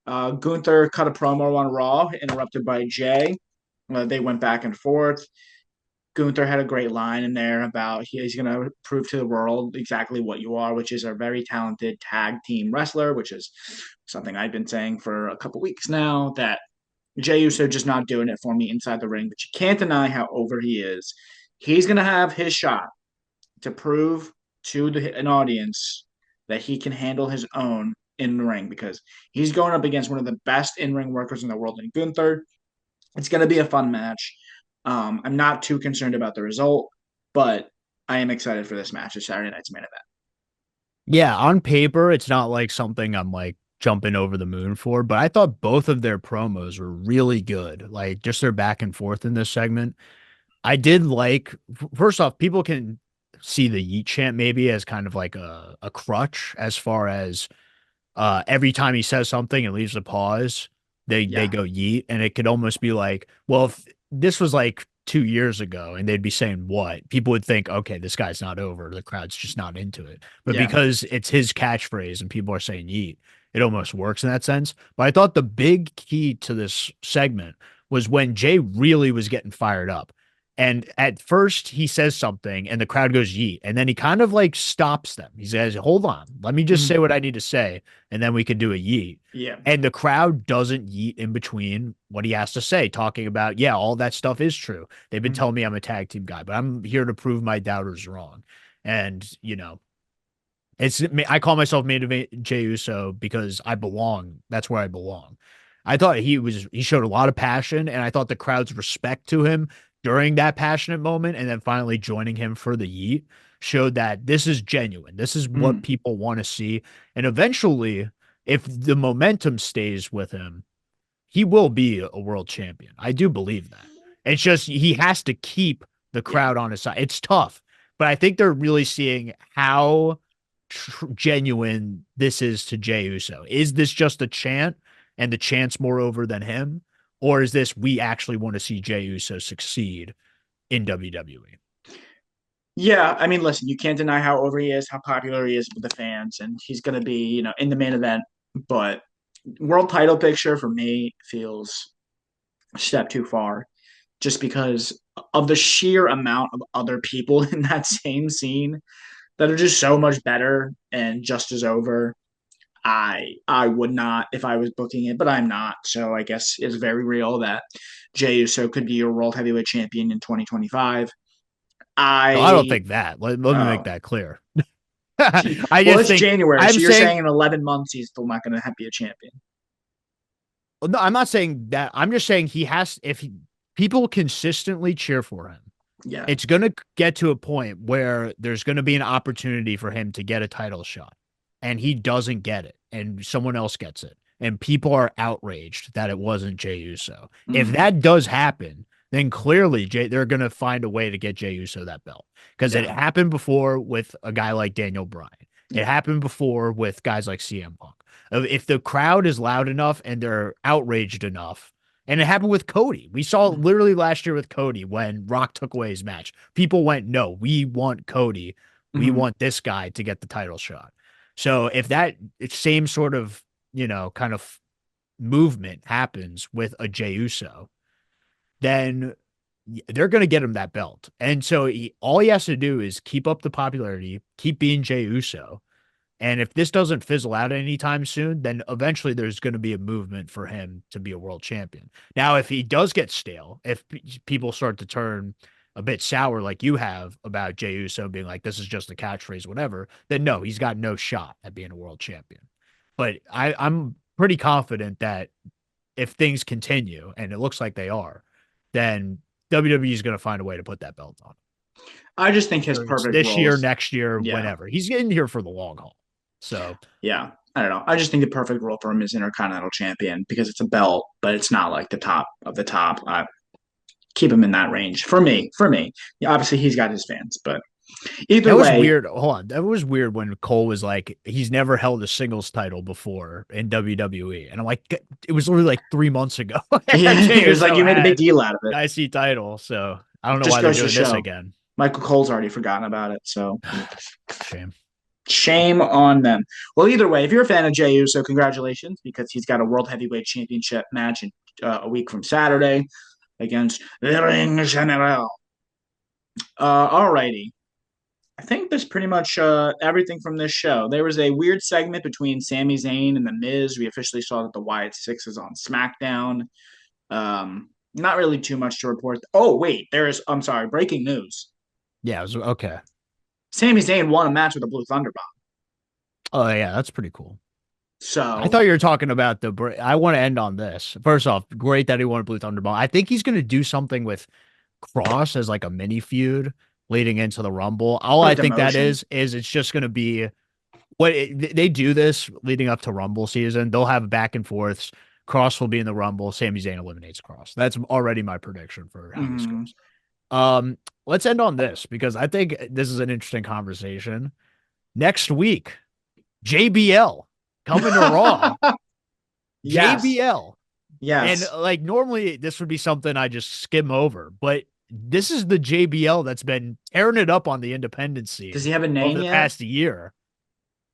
Gunther cut a promo on Raw, interrupted by Jey. They went back and forth. Gunther had a great line in there about he's going to prove to the world exactly what you are, which is a very talented tag team wrestler, which is something I've been saying for a couple weeks now. That Jey Uso just not doing it for me inside the ring, but you can't deny how over he is. He's going to have his shot to prove to an audience that he can handle his own in the ring because he's going up against one of the best in ring workers in the world in Gunther. It's going to be a fun match. I'm not too concerned about the result, but I am excited for this match. It's Saturday night's main event. Yeah, on paper, it's not like something I'm like jumping over the moon for, but I thought both of their promos were really good. Like just their back and forth in this segment. I did like, first off, people can see the Yeet chant maybe as kind of like a crutch as far as every time he says something and leaves a pause, they Yeah. go yeet, and it could almost be like, well, if this was like 2 years ago and they'd be saying what, people would think, okay, this guy's not over, the crowd's just not into it. But Yeah. because it's his catchphrase and people are saying yeet, it almost works in that sense. But I thought the big key to this segment was when Jay really was getting fired up. And at first he says something and the crowd goes yeet. And then he kind of like stops them. He says, hold on, let me just say Mhm. what I need to say. And then we could do a yeet. Yeah. And the crowd doesn't yeet in between what he has to say, talking about, yeah, all that stuff is true. They've been Mhm. telling me I'm a tag team guy, but I'm here to prove my doubters wrong. And, I call myself main event Jey Uso because I belong. That's where I belong. I thought he showed a lot of passion, and I thought the crowd's respect to him during that passionate moment, and then finally joining him for the yeet showed that this is genuine. This is what Mm, people want to see, and eventually, if the momentum stays with him, he will be a world champion. I do believe that. It's just he has to keep the yeah. crowd on his side. It's tough, but I think they're really seeing how genuine this is to Jey Uso. Is this just a chant and the chant's more over than him? Or is this we actually want to see Jey Uso succeed in WWE? Yeah, I mean, listen, you can't deny how over he is, how popular he is with the fans, and he's going to be, in the main event. But world title picture for me feels a step too far, just because of the sheer amount of other people in that same scene that are just so much better and just as over. I would not if I was booking it, but I'm not. So I guess it's very real that Jey Uso could be your world heavyweight champion in 2025. No, I don't I think that. Let me make oh that clear. I well, just it's think January, I'm so you're saying saying in 11 months he's still not going to be a champion. no, I'm not saying that. I'm just saying he has if people consistently cheer for him, Yeah. it's going to get to a point where there's going to be an opportunity for him to get a title shot and he doesn't get it and someone else gets it. And people are outraged that it wasn't Jey Uso. If Mm, that does happen, then clearly they're going to find a way to get Jey Uso that belt because it yeah. happened before with a guy like Daniel Bryan. It Yeah. happened before with guys like CM Punk. If the crowd is loud enough and they're outraged enough, and it happened with Cody. We saw it literally last year with Cody when Rock took away his match. People went, no, we want Cody. We Mm-hmm. want this guy to get the title shot. So if that same sort of, kind of movement happens with a Jey Uso, then they're going to get him that belt. And so all he has to do is keep up the popularity, keep being Jey Uso, and if this doesn't fizzle out anytime soon, then eventually there's going to be a movement for him to be a world champion. Now, if he does get stale, if people start to turn a bit sour like you have about Jey Uso being like, this is just a catchphrase, whatever, then no, he's got no shot at being a world champion. But I'm pretty confident that if things continue, and it looks like they are, then WWE is going to find a way to put that belt on. I just think his Whether it's perfect this year, roles. next year, Yeah. whenever. He's getting here for the long haul. So Yeah. I don't know. I just think the perfect role for him is Intercontinental Champion because it's a belt, but it's not like the top of the top. I keep him in that range for me. For me, yeah, obviously he's got his fans, but either that was way, weird. Hold on. That was weird when Cole was like, he's never held a singles title before in WWE. And I'm like, it was literally like 3 months ago. yeah, Jey it was like Uso you made a big had deal out of it. the IC title. So I don't know Just why they're goes to doing this show. again. Michael Cole's already forgotten about it, so Shame. shame on them. Well, either way, if you're a fan of Jey Uso, congratulations because he's got a World Heavyweight Championship match in a week from Saturday against the Ring General. Alrighty. I think that's pretty much everything from this show. There was a weird segment between Sami Zayn and The Miz. We officially saw that the Wyatt Six is on SmackDown. Not really too much to report. Oh, wait, I'm sorry, breaking news. Yeah, it was okay. Sami Zayn won a match with a Blue Thunder Bomb. Oh, yeah, that's pretty cool. I So, thought you were talking about I want to end on this. First off, great that he won a Blue Thunderball. I think he's going to do something with Cross as like a mini feud leading into the Rumble. All for I think that demotion. is it's just going to be they do this leading up to Rumble season. They'll have back and forths. Cross will be in the Rumble. Sami Zayn eliminates Cross. That's already my prediction for how this Mm. goes. Let's end on this because I think this is an interesting conversation. Next week, JBL coming to Raw. Yes. JBL. And Yes. like normally this would be something I just skim over, but this is the JBL that's been tearing it up on the independent Does scene he have a over name the yet? past year.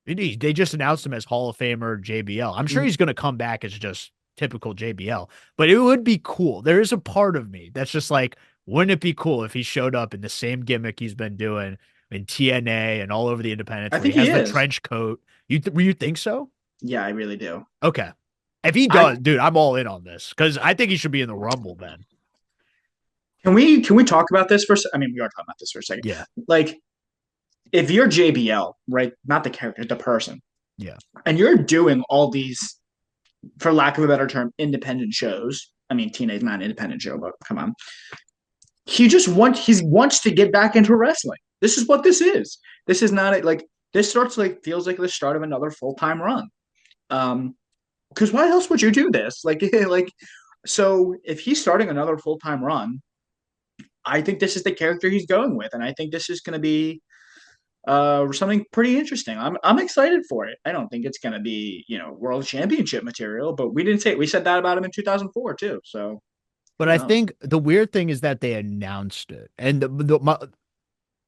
They just announced him as Hall of Famer JBL. I'm sure Mm. he's going to come back as just typical JBL, but it would be cool. There is a part of me that's just like, wouldn't it be cool if he showed up in the same gimmick he's been doing in TNA and all over the independents I where he think he has the is. trench coat? You think so? Yeah, I really do. Okay. If he I does, dude, I'm all in on this because I think he should be in the Rumble then. can we talk about this for? I mean, we are talking about this for a second. Yeah. Like if you're JBL, right, not the character, the person, Yeah. and you're doing all these, for lack of a better term, independent shows. I mean, TNA's not an independent show, but come on. He wants to get back into wrestling. This is what this is. This is not like this starts like feels like the start of another full time run. Because why else would you do this? Like so if he's starting another full time run, I think this is the character he's going with, and I think this is going to be something pretty interesting. I'm excited for it. I don't think it's going to be world championship material, but we said that about him in 2004 too. So But who I knows? think the weird thing is that they announced it. And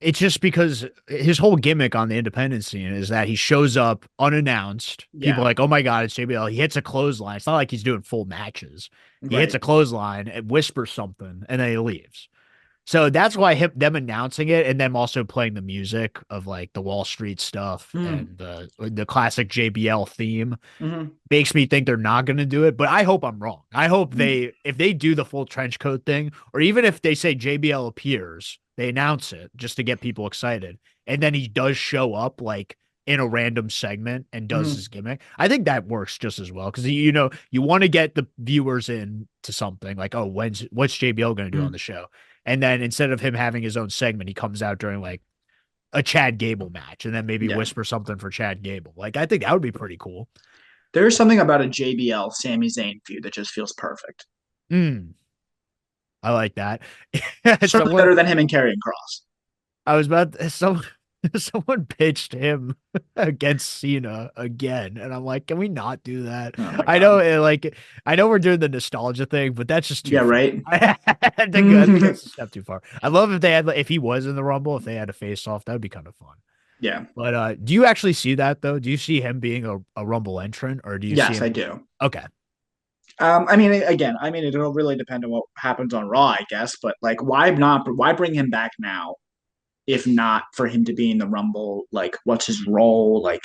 it's just because his whole gimmick on the independent scene is that he shows up unannounced. People are Yeah, like, oh my God, it's JBL. He hits a clothesline. It's not like he's doing full matches. He hits right. a clothesline and whispers something and then he leaves. So that's why them announcing it and them also playing the music of like the Wall Street stuff Mm-hmm. and the classic JBL theme Mm-hmm. makes me think they're not going to do it, but I hope I'm wrong. I hope Mm-hmm. if they do the full trench coat thing, or even if they say JBL appears, they announce it just to get people excited. And then he does show up like in a random segment and does Mm-hmm. his gimmick. I think that works just as well because you want to get the viewers in to something like, oh, what's JBL going to do on Mm-hmm. the show? And then instead of him having his own segment, he comes out during like a Chad Gable match and then maybe Yeah. whisper something for Chad Gable. Like I think that would be pretty cool. There's something about a JBL Sami Zayn feud that just feels perfect. Mm. I like that. Certainly Someone better than him and Karrion Cross. I was about someone pitched him against Cena again, and I'm like, can we not do that? Oh my I god. know, I know we're doing the nostalgia thing, but that's just too Yeah, far. right. I think that's a step too far. I love if they had if he was in the Rumble, if they had a face off, that would be kind of fun. Yeah. But do you actually see that though? Do you see him being a Rumble entrant, or do you see Yes, I him? do. Okay, I mean, again, I mean, it'll really depend on what happens on Raw, I guess. But like, why not? Why bring him back now if not for him to be in the Rumble? Like, what's his role? Like,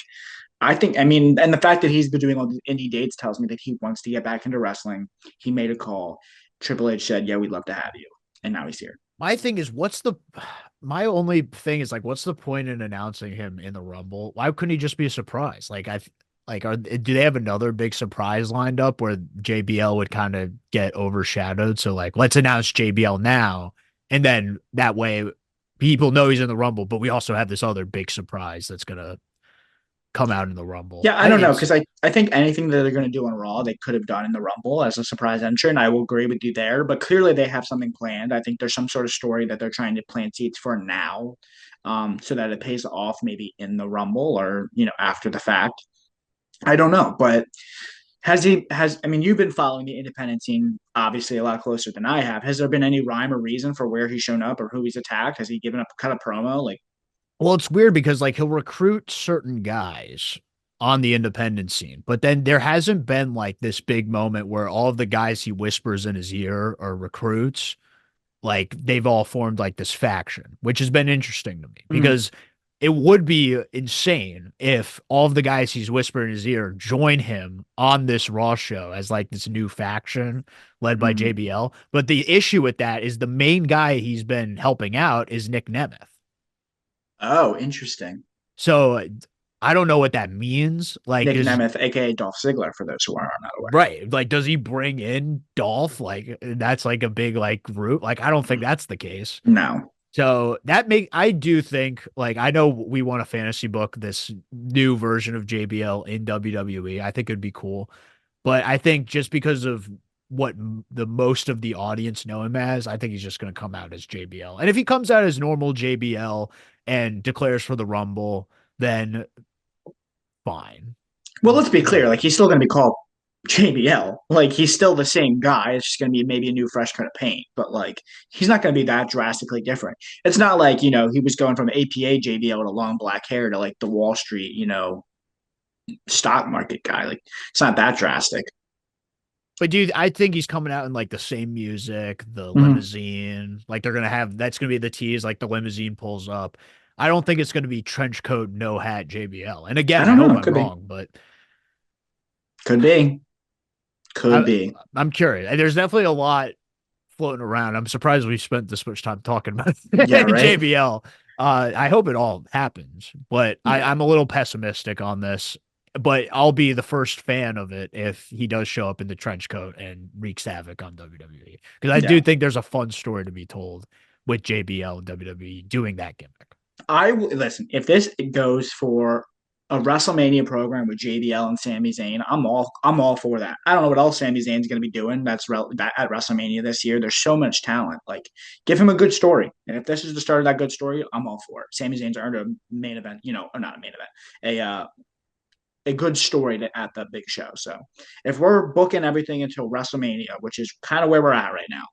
I think, I mean, and the fact that he's been doing all these indie dates tells me that he wants to get back into wrestling. He made a call. Triple H said, "Yeah, we'd love to have you," and now he's here. my thing is, my only thing is like, what's the point in announcing him in the Rumble? Why couldn't he just be a surprise? Do they have another big surprise lined up where JBL would kind of get overshadowed? So like, let's announce JBL now, and then that way people know he's in the Rumble, but we also have this other big surprise that's gonna come out in the Rumble. Yeah, I I don't know it's because I think anything that they're going to do on Raw they could have done in the Rumble as a surprise entrant. I will agree with you there, but clearly they have something planned. I think there's some sort of story that they're trying to plant seeds for now, so that it pays off maybe in the Rumble or after the fact. I don't know, but I mean you've been following the independent scene obviously a lot closer than I have. Has there been any rhyme or reason for where he's shown up or who he's attacked? Has he given up cut a promo? Like, Well, it's weird because like he'll recruit certain guys on the independent scene, but then there hasn't been like this big moment where all of the guys he whispers in his ear are recruits. Like they've all formed like this faction, which has been interesting to me mm, because it would be insane if all of the guys he's whispering in his ear join him on this Raw show as like this new faction led by mm. JBL. But the issue with that is the main guy he's been helping out is Nick Nemeth. Oh, interesting. So I don't know what that means. Like, Nick Nemeth, aka Dolph Ziggler, for those who are not aware. right, like, does he bring in Dolph? Like, that's like a big like group. Like, I don't think that's the case. No. So I do think like I know we want a fantasy book this new version of JBL in WWE. I think it'd be cool, but I think just because of what the most of the audience know him as, I think he's just going to come out as JBL. And if he comes out as normal JBL and declares for the Rumble, then fine. Well, let's be clear. Whatever. Like, he's still going to be called JBL. Like, he's still the same guy. It's just going to be maybe a new, fresh coat of paint. But, like, he's not going to be that drastically different. It's not like, he was going from APA JBL with a long black hair to, like, the Wall Street, stock market guy. Like, it's not that drastic. But dude, I think he's coming out in like the same music, the Mm-hmm. limousine. Like they're gonna have that's gonna be the tease, like the limousine pulls up. I don't think it's gonna be trench coat, no hat JBL. And again, I I don't hope know. I'm Could be. wrong, but Could be. Could I be. I'm curious. And there's definitely a lot floating around. I'm surprised we spent this much time talking about Yeah, right? JBL. I hope it all happens, but Yeah. I'm a little pessimistic on this. But I'll be the first fan of it if he does show up in the trench coat and wreaks havoc on WWE. Because I do Yeah. think there's a fun story to be told with JBL and WWE doing that gimmick. Listen. If this goes for a WrestleMania program with JBL and Sami Zayn, I'm all for that. I don't know what else Sami Zayn's going to be doing. That at WrestleMania this year. There's so much talent. Like, give him a good story, and if this is the start of that good story, I'm all for it. Sami Zayn's earned a main event, or not a main event, a good story at the big show. So if we're booking everything until WrestleMania, which is kind of where we're at right now,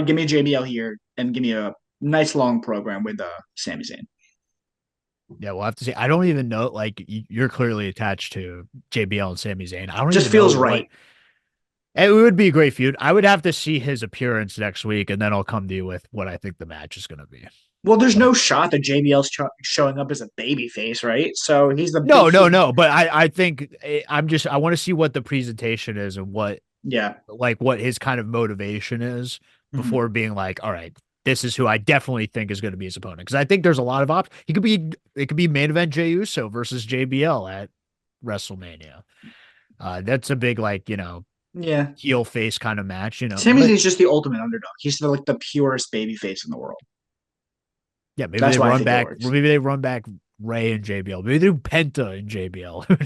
give me JBL here and give me a nice long program with Sami Zayn. Yeah, we'll have to see. I don't even know. Like, you're clearly attached to JBL and Sami Zayn. I don't Just even know feels what. right. It would be a great feud. I would have to see his appearance next week, and then I'll come to you with what I think the match is going to be. Well, there's Like, no shot that JBL's showing up as a baby face, right? So no, no, he's no. But I think I want to see what the presentation is and yeah. what his kind of motivation is Mm-hmm. before being like, all right, this is who I definitely think is going to be his opponent. Because I think there's a lot of options. It could be main event Jey Uso versus JBL at WrestleMania. That's a big Yeah. heel face kind of match, Sami But Zayn's just the ultimate underdog. He's the purest baby face in the world. yeah, That's why I think it works. Maybe they run back Ray and JBL. Maybe they do Penta and JBL. Who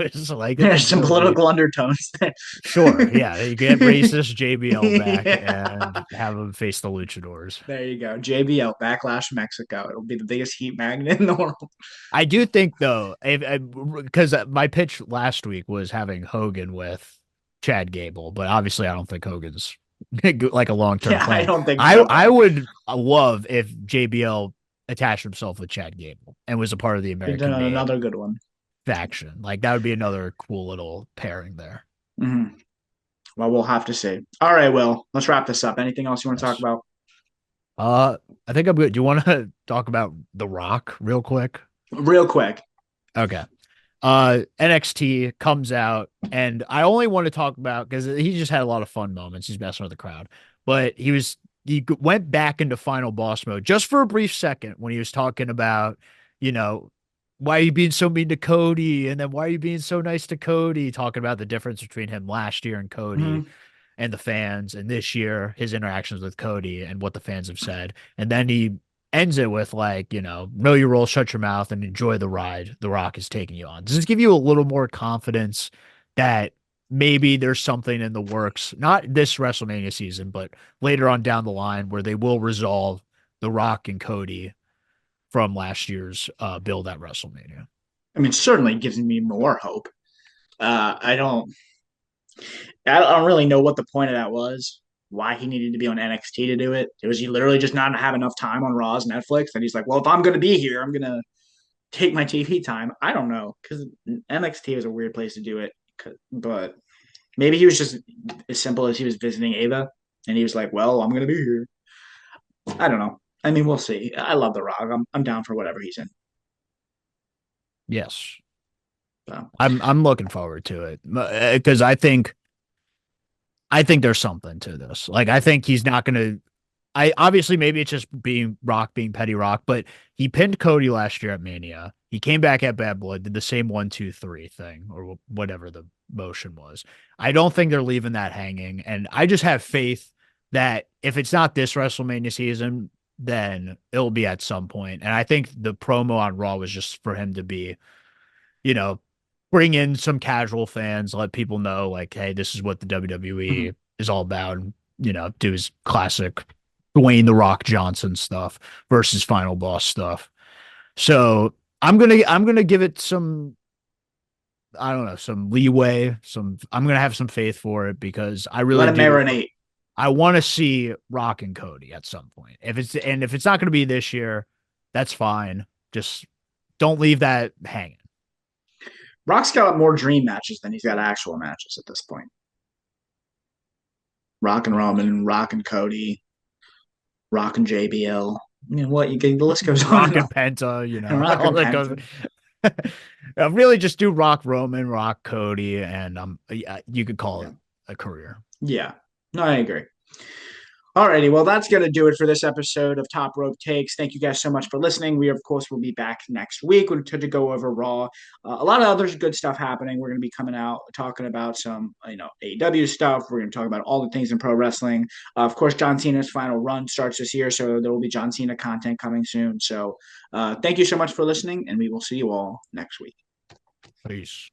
knows? Like it There's could some still be. political undertones there. Sure, yeah, you get racist JBL back Yeah. and have him face the luchadors. There you go. JBL Backlash Mexico. It'll be the biggest heat magnet in the world. I do think though, because my pitch last week was having Hogan with Chad Gable, but obviously I don't think Hogan's like a long term Yeah, I plan. don't think I so. I No. would love if JBL attached himself with Chad Gable and was a part of the You've done American Made another good one. faction. Like that would be another cool little pairing there. Mm-hmm. Well, we'll have to see. All right, Will. Let's wrap this up. Anything else you want to talk Yes. about? Uh, I think I'm good. Do you want to talk about The Rock real quick? Real quick. Okay. NXT comes out, and I only want to talk about because he just had a lot of fun moments. He's messing with the crowd, but he went back into final boss mode just for a brief second when he was talking about, you know, why are you being so mean to Cody, and then why are you being so nice to Cody? Talking about the difference between him last year and Cody Mm-hmm. and the fans, and this year his interactions with Cody and what the fans have said, and then he ends it with like, know your role, shut your mouth, and enjoy the ride The Rock is taking you on. Does this give you a little more confidence that maybe there's something in the works, not this WrestleMania season, but later on down the line where they will resolve The Rock and Cody from last year's build at WrestleMania? I mean, certainly gives me more hope. I don't really know what the point of that was. Why he needed to be on NXT to do it. It was he literally just not have enough time on Raw's Netflix. And he's like, well, if I'm going to be here, I'm going to take my TV time. I don't know because NXT is a weird place to do it. But maybe he was just as simple as he was visiting Ava, and he was like, well, I'm going to be here. I don't know. I mean, we'll see. I love The Rock. I'm down for whatever he's in. Yes. So. I'm looking forward to it because I think there's something to this. Like I think he's not going to. I obviously maybe it's just being Rock being petty Rock, but he pinned Cody last year at Mania. He came back at Bad Blood, did the same 1, 2, 3 thing or whatever the motion was. I don't think they're leaving that hanging, and I just have faith that if it's not this WrestleMania season, then it'll be at some point. And I think the promo on Raw was just for him to be, you know, bring in some casual fans, let people know like, hey, this is what the Mhm. WWE is all about, and do his classic Dwayne the Rock Johnson stuff versus Final Boss stuff. So I'm gonna give it some, I don't know, some leeway. I'm gonna have some faith for it because I Let really him do. marinate. I want to see Rock and Cody at some point. If it's not going to be this year, that's fine. Just don't leave that hanging. Rock's got more dream matches than he's got actual matches at this point. Rock and Roman, Rock and Cody, Rock and JBL. I mean, what you get? The list goes on Rock and on. and Penta, And Rock all and that goes. Penta. Really, just do Rock Roman, Rock Cody, and yeah, you could call Yeah, it a career. yeah. No, I agree. Alrighty, well, that's going to do it for this episode of Top Rope Takes. Thank you guys so much for listening. We, of course, will be back next week to go over Raw. A lot of other good stuff happening. We're going to be coming out talking about some, AEW stuff. We're going to talk about all the things in pro wrestling. Of course, John Cena's final run starts this year, so there will be John Cena content coming soon. So, thank you so much for listening, and we will see you all next week. Peace.